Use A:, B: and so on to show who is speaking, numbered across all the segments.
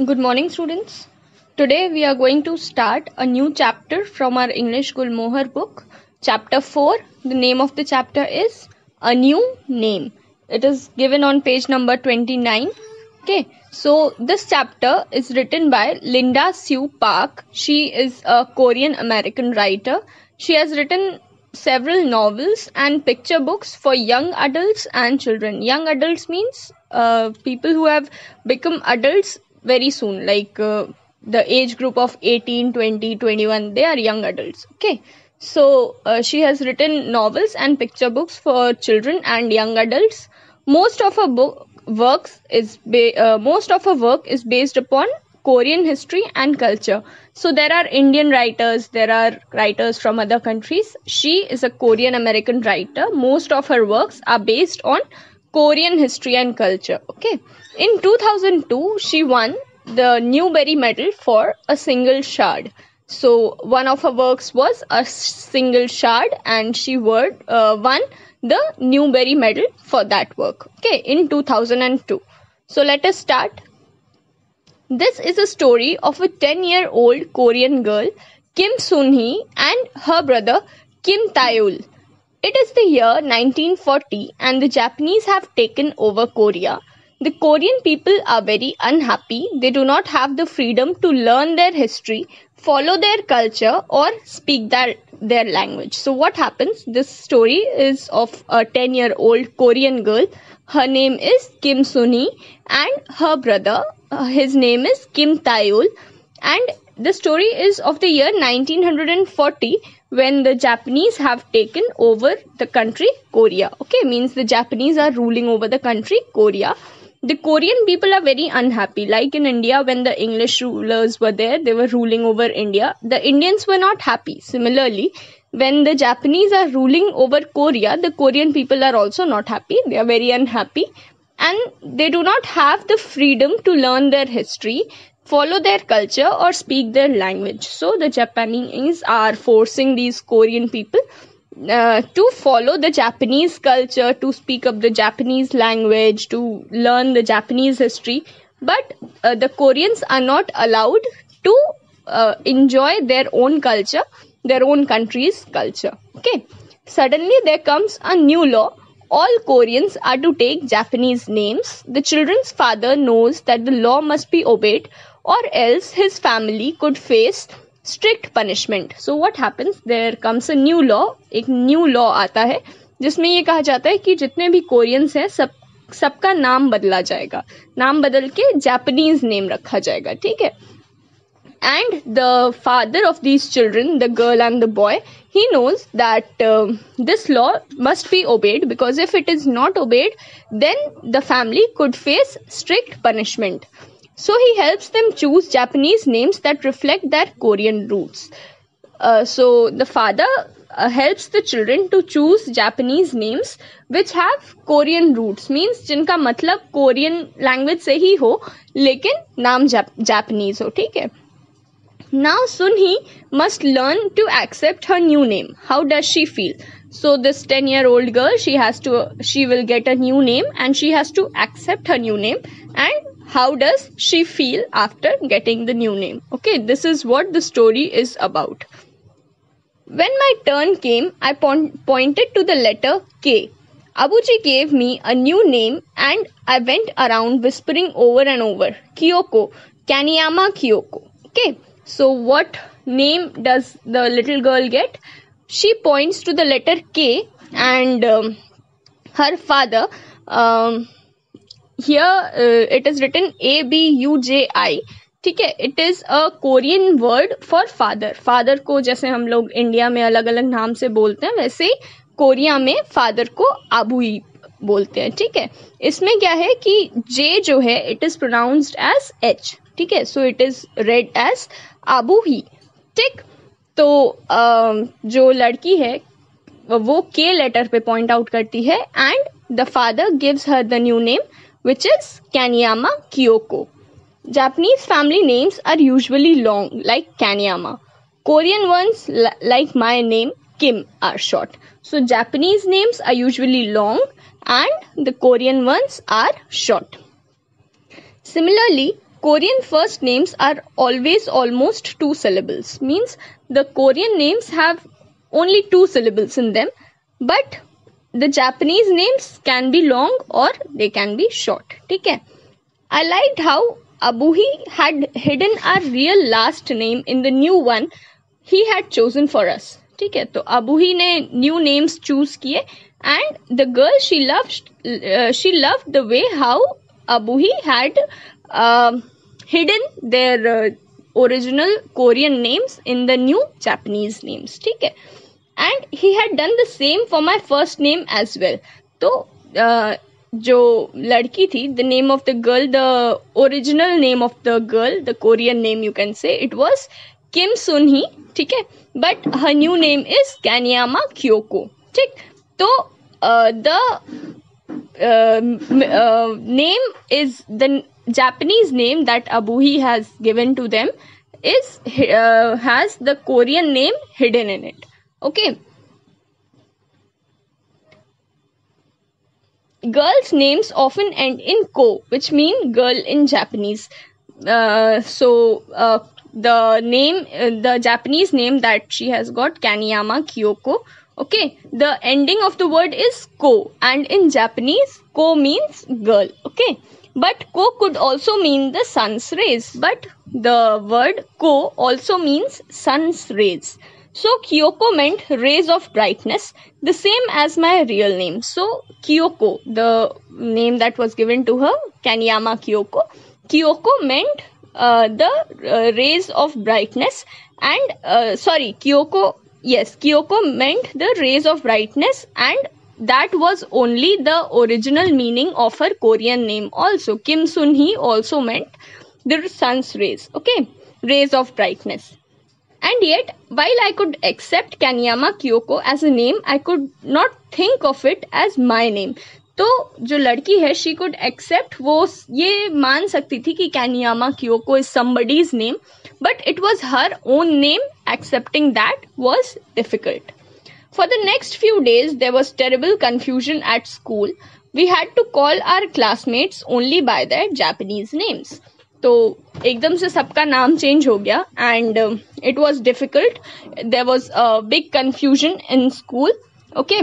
A: Good morning, students. Today we are going to start a new chapter from our English Gulmohar book. Chapter 4. The name of the chapter is A New Name. It is given on page number 29. Okay, so this chapter is written by Linda Sue Park. She is a Korean American writer. She has written several novels and picture books for young adults and children. Young adults means people who have become adults very soon, like the age group of 18, 20, 21. They are young adults. Okay, so she has written novels and picture books for children and young adults. Most of her work is based upon Korean history and culture. So there are Indian writers, there are writers from other countries. She is a Korean American writer. Most of her works are based on Korean history and culture. Okay. In 2002, she won the Newbery Medal for a single shard. So one of her works was a single shard, and she won the Newbery Medal for that work. Okay, in 2002. So let us start. This is a story of a 10-year-old Korean girl, Kim Sun-hee, and her brother, Kim Tae-ul. It is the year 1940 and the Japanese have taken over Korea. The Korean people are very unhappy. They do not have the freedom to learn their history, follow their culture, or speak their language. So what happens? This story is of a 10-year-old Korean girl. Her name is Kim Sun-hee, and her brother, his name is Kim Tae-ul, and the story is of the year 1940 when the Japanese have taken over the country Korea. Okay, means the Japanese are ruling over the country Korea. The Korean people are very unhappy. Like in India, when the English rulers were there, they were ruling over India. The Indians were not happy. Similarly, when the Japanese are ruling over Korea, the Korean people are also not happy. They are very unhappy. And they do not have the freedom to learn their history, follow their culture, or speak their language. So the Japanese are forcing these Korean people to follow the Japanese culture, to speak up the Japanese language, to learn the Japanese history. But the Koreans are not allowed to enjoy their own culture, their own country's culture. Okay. Suddenly there comes a new law. All Koreans are to take Japanese names. The children's father knows that the law must be obeyed, or else his family could face strict punishment. So what happens? There comes a new law. एक new law आता है जिसमें ये कहा जाता है कि जितने भी कोरियंस हैं सबका नाम बदला जाएगा. नाम बदल के जापानीज नेम रखा जाएगा. ठीक है. And the father of these children, the girl and the boy, he knows that this law must be obeyed, because if it is not obeyed, then the family could face strict punishment. So he helps them choose Japanese names that reflect their Korean roots. So the father helps the children to choose Japanese names which have Korean roots, means जिनका मतलब Korean language से ही हो लेकिन नाम Japanese हो. ठीक है. Now Sun-hee must learn to accept her new name. How does she feel? So this 10-year-old girl, she will get a new name and she has to accept her new name. And how does she feel after getting the new name? Okay, this is what the story is about. When my turn came, I pointed to the letter K. Abuji gave me a new name and I went around whispering over and over, Kyoko, Kaneyama Kyoko. Okay. So what name does the little girl get? She points to the letter K, and her father, here it is written ABUJI. ठीक है. It is a Korean word for father. Father को जैसे हम लोग India में अलग अलग नाम से बोलते हैं, वैसे ही कोरिया में father को आबुई बोलते हैं. ठीक है. इसमें क्या है कि J जो है it is pronounced as H. ठीक है. So it is read as Abu ही. ठीक. तो जो लड़की है वो के लेटर पे पॉइंट आउट करती है, and the father gives her the new name which is Kaniyama Kiyoko. Japanese family names are usually long, like Kaneyama. Korean ones, like my name, Kim, are short. So Japanese names are usually long and the Korean ones are short. Similarly, Korean first names are always almost 2 syllables. Means the Korean names have only 2 syllables in them, but the Japanese names can be long or they can be short. ठीक है? I liked how Abuhi had hidden our real last name in the new one he had chosen for us. ठीक है, तो Abuhi ने new names choose किए, and the girl she loved the way how Abuhi had hidden their original Korean names in the new Japanese names. ठीक है, and he had done the same for my first name as well. तो जो लड़की थी, the name of the girl, the original name of the girl, the Korean name you can say, it was Kim Sun-hee. ठीक है, but her new name is Kaneyama Kyoko. ठीक, तो the name is the Japanese name that Abuhi has given to them is has the Korean name hidden in it. Okay. Girls' names often end in ko, which mean girl in Japanese. So the Japanese name that she has got, Kaneyama Kyoko. Okay, the ending of the word is ko, and in Japanese, ko means girl. Okay, but ko could also mean the sun's rays, but the word ko also means sun's rays. So Kyoko meant rays of brightness, the same as my real name. So Kyoko, the name that was given to her, Kaneyama Kyoko. Kyoko meant the rays of brightness, and Kyoko meant the rays of brightness, and that was only the original meaning of her Korean name also. Kim Sun-hee also meant the sun's rays, okay, rays of brightness. And yet, while I could accept Kaneyama Kyoko as a name, I could not think of it as my name. तो जो लड़की है, she could accept, वो ये मान सकती थी कि Kaneyama Kyoko is somebody's name, but it was her own name. Accepting that was difficult. For the next few days, there was terrible confusion at school. We had to call our classmates only by their Japanese names. तो एकदम से सबका नाम change हो गया, and it was difficult. There was a big confusion in school. Okay,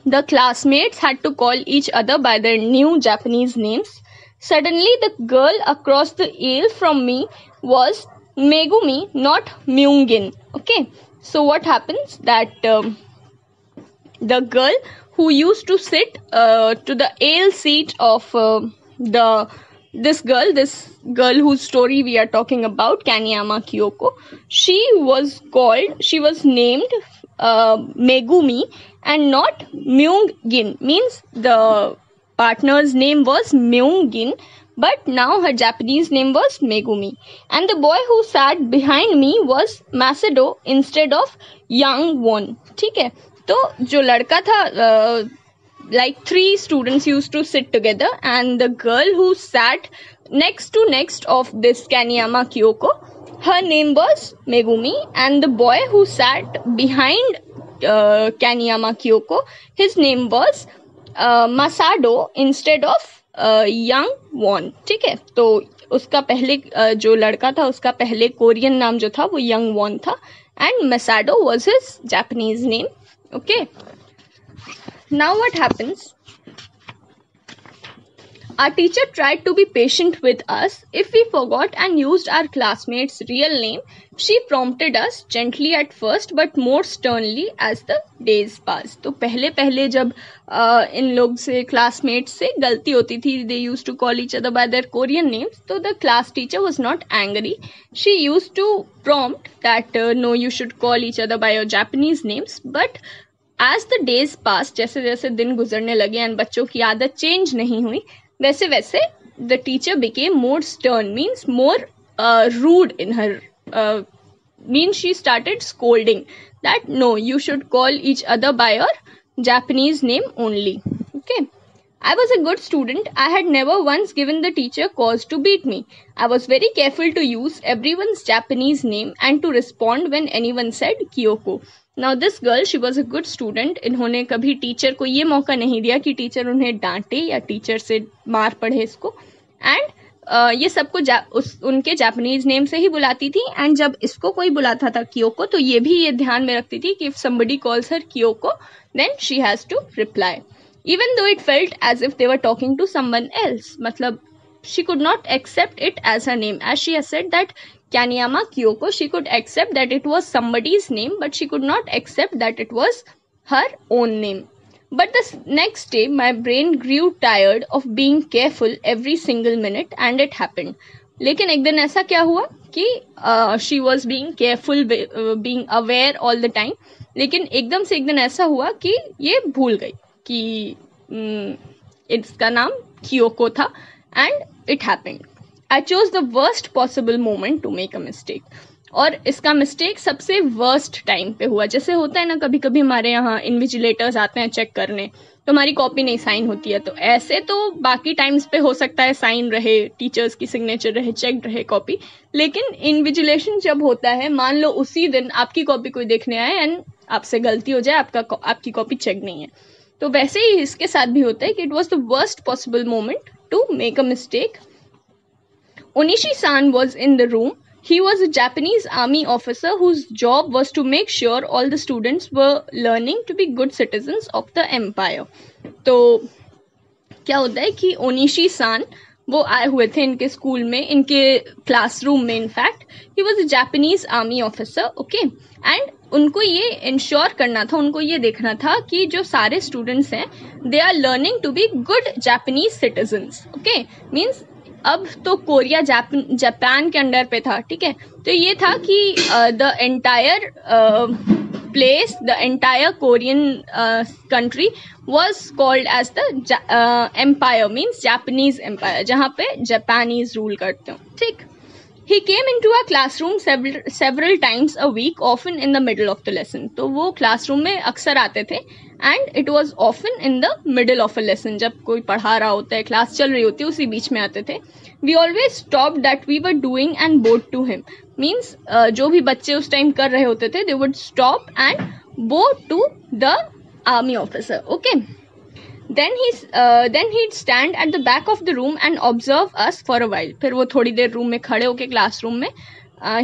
A: the classmates had to call each other by their new Japanese names. Suddenly, the girl across the aisle from me was Megumi, not Myungin. Okay, so what happens that the girl who used to sit to the aisle seat of this girl whose story we are talking about, Kaneyama Kyoko, she was named Megumi and not Myung-gin. Means the partner's name was Myung-gin, but now her Japanese name was Megumi. And the boy who sat behind me was Masato instead of Young Won. ठीक है, तो जो लड़का था, like 3 students used to sit together, and the girl who sat next of this Kaneyama Kyoko, her name was Megumi, and the boy who sat behind Kaneyama Kyoko, his name was Masato instead of Young Won. ठीक है, तो उसका पहले जो लड़का था, उसका पहले कोरियन नाम जो था वो Young Won था, and Masato was his Japanese name. Okay. Now what happens? Our teacher tried to be patient with us. If we forgot and used our classmate's real name, she prompted us gently at first but more sternly as the days passed. तो पहले जब इन लोग से classmates से गलती होती थी, they used to call each other by their Korean names, तो the class teacher was not angry. She used to prompt that no, you should call each other by your Japanese names. But as the days passed, जैसे जैसे दिन गुजरने लगे and बच्चों की आदत change नहीं हुई, वैसे वैसे the teacher became more stern, means more rude in her, means she started scolding that no, you should call each other by your Japanese name only. Okay. I was a good student. I had never once given the teacher cause to beat me. I was very careful to use everyone's Japanese name and to respond when anyone said Kyoko. Now this girl, she was a good student. इन्होंने कभी teacher को ये मौका नहीं दिया कि teacher उन्हें डांटे या टीचर से मार पड़े इसको. And ये सबको उनके जापानीज नेम से ही बुलाती थी, एंड जब इसको कोई बुलाता था कियोको, तो ये भी ये ध्यान में रखती थी कि if somebody calls her कियोको then she has to reply even though it felt as if they were talking to someone else. मतलब she could not accept it as her name, as she has said that Kaneyama Kyoko, she could accept that it was somebody's name, but she could not accept that it was her own name. But the next day my brain grew tired of being careful every single minute, and it happened. लेकिन एक दिन ऐसा क्या हुआ कि she was being careful, being aware all the time, लेकिन एकदम से एक दिन ऐसा हुआ कि ये भूल गई कि इसका नाम कियोको था, and it happened. I chose the worst possible moment to make a mistake. और इसका मिस्टेक सबसे वर्स्ट टाइम पे हुआ. जैसे होता है ना, कभी कभी हमारे यहाँ इन्विजिलेटर्स आते हैं चेक करने, तो हमारी कॉपी नहीं साइन होती है. तो ऐसे तो बाकी टाइम्स पे हो सकता है साइन रहे, टीचर्स की सिग्नेचर रहे, चेक रहे कॉपी, लेकिन इन्विजिलेशन जब होता है, मान लो उसी दिन आपकी कॉपी कोई देखने आए एंड आपसे गलती हो जाए, आपकी कॉपी चेक नहीं है, तो वैसे ही इसके साथ भी होता है कि it was the worst possible moment to make a mistake. Onishi-san was in the room. He was a Japanese army officer whose job was to make sure all the students were learning to be good citizens of the empire. तो क्या होता है कि ओनिशी-सान वो आए हुए थे इनके स्कूल में, इनके क्लासरूम में. In fact he was a Japanese army officer, okay, and उनको ये इंश्योर करना था, उनको ये देखना था कि जो सारे स्टूडेंट्स हैं they are learning to be good Japanese citizens. Okay, means अब तो कोरिया जापान के अंडर पे था, ठीक है. तो ये था कि the entire place, the entire Korean country was called as the empire, means Japanese empire, जहाँ पे जापानीज रूल करते हो, ठीक. He came into our classroom several times a week, often in the middle of the lesson. तो वो classroom में अक्सर आते थे, and it was often in the middle of a lesson. जब कोई पढ़ा रहा होता है, क्लास चल रही होती है, उसी बीच में आते थे. We always stopped that we were doing and bowed to him. Means जो भी बच्चे उस टाइम कर रहे होते थे, they would stop and bow to the army officer. Okay. Then he'd stand at the back of the room and observe us for a while. फिर वो थोड़ी देर रूम में खड़े होके क्लासरूम में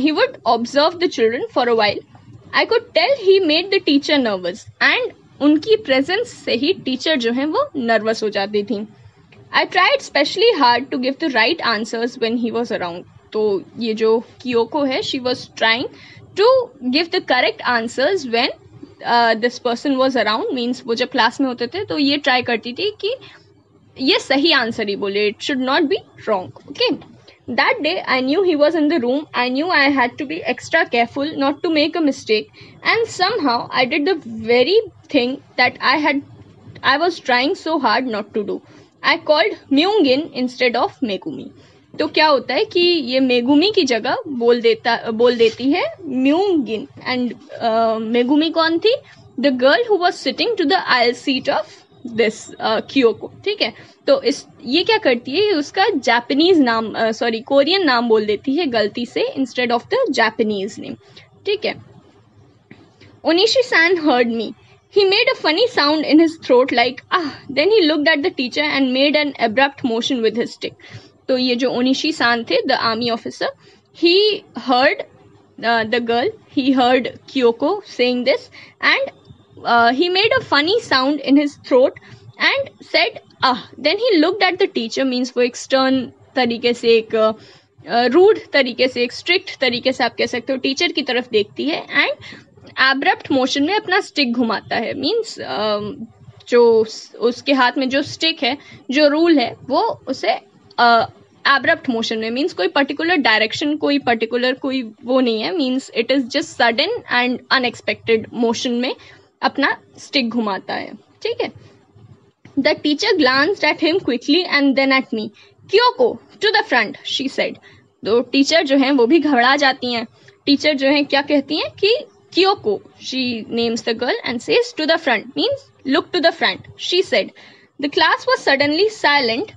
A: he would observe the children for a while. I could tell he made the teacher nervous, and उनकी presence से ही teacher जो है वो nervous हो जाती थी. I tried specially hard to give the right answers when he was around. तो ये जो कियोको है, she was trying to give the correct answers when this person was around. Means वो जब क्लास में होते थे तो ये ट्राई करती थी कि ये सही आंसर ही बोले, it should not be wrong. Okay. That day I knew he was in the room. I knew I had to be extra careful not to make a mistake, and somehow I did the very thing that I was trying so hard not to do. I called Myungin instead of Megumi. तो क्या होता है कि ये Megumi की जगह बोल देती है म्यूंगिन. एंड मेगुमी कौन थी? The girl who was sitting to the aisle seat of this Kiyoko, ठीक है. तो ये क्या करती है, उसका जापानीज नाम कोरियन नाम बोल देती है गलती से instead of the Japanese name, ठीक है. Onishi-san heard me. He made a funny sound in his throat like ah. Then he looked at the teacher and made an abrupt motion with his stick. तो ये जो ओनिशी-सान थे, the army officer, he heard the girl, he heard Kyoko saying this, and he made a funny sound in his throat and said ah. Then he looked at the teacher, means वो एक stern तरीके से, एक rude तरीके से, एक strict तरीके से आप कह सकते हो, टीचर की तरफ देखती है एंड एब्रप्ट मोशन में अपना स्टिक घुमाता है. मीन्स जो उसके हाथ में जो स्टिक है, जो रूल है, वो उसे एब्रप्ट मोशन में, मीन्स कोई पर्टिकुलर डायरेक्शन, कोई पर्टिकुलर कोई वो नहीं है, means it is just sudden and unexpected motion में अपना स्टिक घुमाता है, ठीक है. The teacher glanced at him quickly and then at me. Kyoko to the front, she said. तो टीचर जो है वो भी घबरा जाती हैं. टीचर जो है क्या कहती हैं कि Kyoko, she names the girl and says to the front, means look to the front, she said. The class was suddenly silent.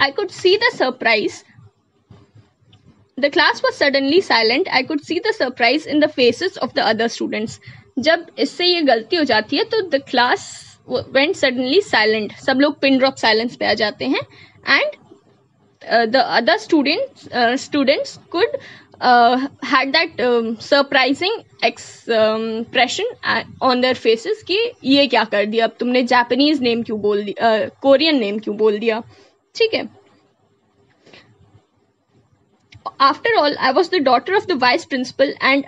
A: I could see the surprise. The class was suddenly silent. I could see the surprise in the faces of the other students. जब इससे ये गलती हो जाती है तो the class went suddenly silent. सब लोग pin drop silence पे आ जाते हैं. And the other students could had that surprising expression on their faces कि ये क्या कर दिया, अब तुमने जापानीज नेम क्यों बोल दिया, कोरियन नेम क्यों बोल दिया. ठीक है. After all, I was the daughter of the vice principal and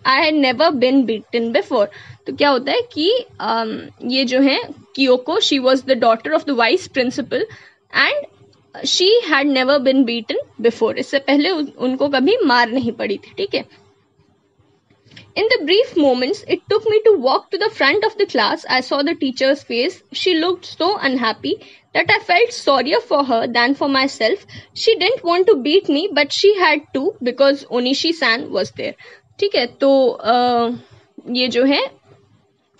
A: I had never been beaten before. तो क्या होता है कि ये जो है कियोको, she was the daughter of the vice principal and she had never been beaten before. इससे पहले उनको कभी मार नहीं पड़ी थी. ठीक है. In the brief moments it took me to walk to the front of the class, I saw the teacher's face. She looked so unhappy that I felt sorrier for her than for myself. She didn't want to beat me, but she had to because Onishi-san was there. ठीक है. तो ये जो है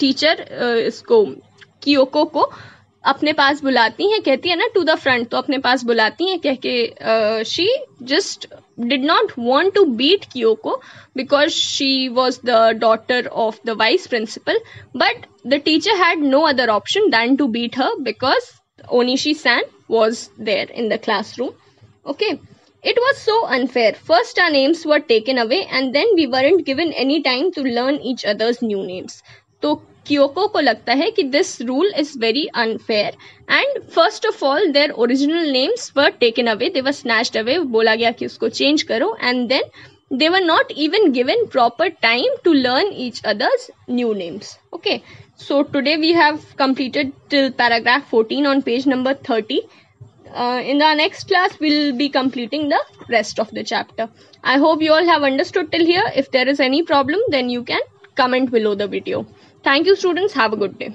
A: teacher इसको कियोको को अपने पास बुलाती हैं, कहती है ना टू द फ्रंट, तो अपने पास बुलाती हैं कह के she just did not want to beat Kiyoko because she was the daughter of the vice principal, but the teacher had no other option than to beat her because Onishi-san was there in the classroom. Okay. It was so unfair. First our names were taken away and then we weren't given any time to learn each other's new names. तो कियोको को लगता है कि this rule is very unfair and first of all their original names were taken away. They were snatched away. बोला गया कि उसको change करो and then they were not even given proper time to learn each other's new names. Okay. So today we have completed till paragraph 14 on page number 30. In our next class we'll be completing the rest of the chapter. I hope you all have understood till here. If there is any problem then you can comment below the video. Thank you students. Have a good day.